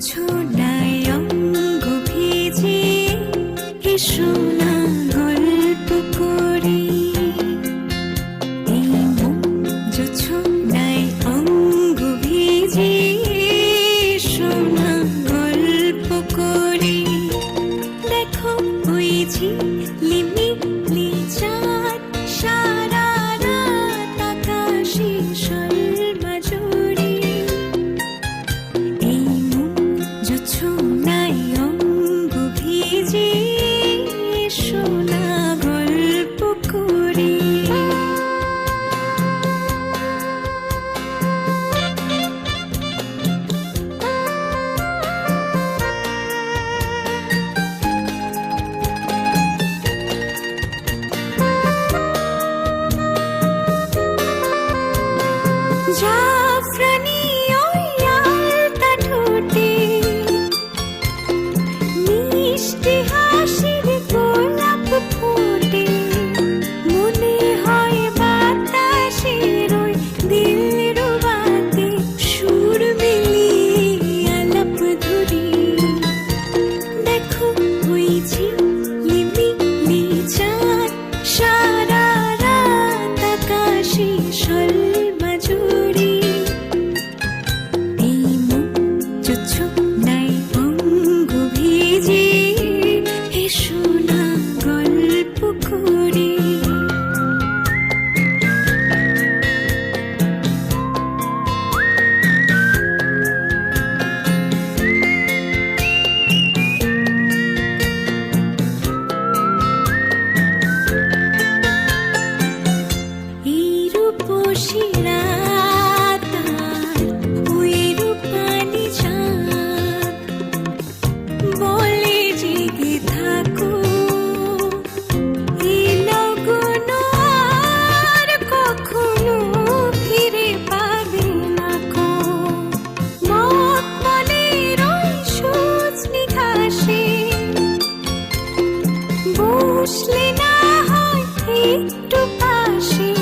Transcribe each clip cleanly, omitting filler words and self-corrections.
ছোড়ায় অঙ্গ ভিজে এসো না গল্প করি। এই মঞ্চ ছোড়ায় অঙ্গ ভিজে এসো না গল্প করি। দেখো ওই ঝিলিমিলি চাঁদ সারা রাত আকাশে শর্মা জুড়ে। এই মঞ্চ ছোড়ায় অঙ্গ ভিজে এসো না গল্প করি। জাফরানি ওই আলতা ঠোঁটে মিষ্টি হাসির গোলাপ ফোটে। মনে হয় বাতাসের ওই দিলরুবাতে সুর মিলিয়ে আলাপ ধরি। দেখো ওই ঝিলিমিলি চাঁদ সারা রাত আকাশে শর্মা জুড়ে। এই মঞ্চ ছোড়ায় অঙ্গ ভিজে এসো না গল্প করি। এই রূপসী রাত আর ওই রূপালি চাঁদ বলে জেগে থাকো। এই লগন আর কখনো ফিরে পাবে না কো। মখমলের ওই সজনি ঘাসে বসলে না হয় একটু পাশে।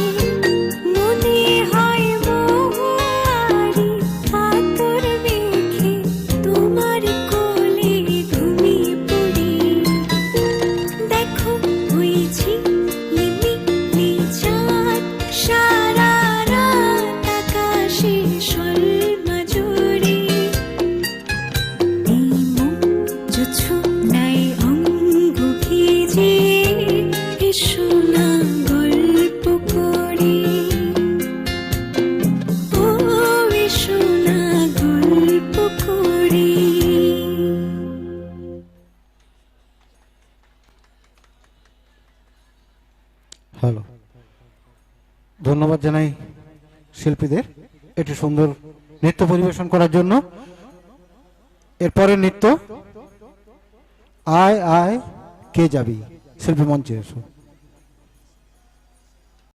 মনে হয় মহুয়ারি আতর মেখে তোমার কোলে ঘুমিয়ে পড়ি। দেখো ওই ঝিলিমিলি চাঁদ সারা রাত আকাশে শর্মা জুড়ে। এই মঞ্চ ছোড়ায় অঙ্গ ভিজে এসো না গল্প করি। ও এসো না গল্প করি। হ্যালো, ধন্যবাদ জানাই শিল্পীদের এটি সুন্দর নৃত্য পরিবেশন করার জন্য। এরপরের নৃত্য আয় আয় কে যাবি। শিল্পী মঞ্চে এসো।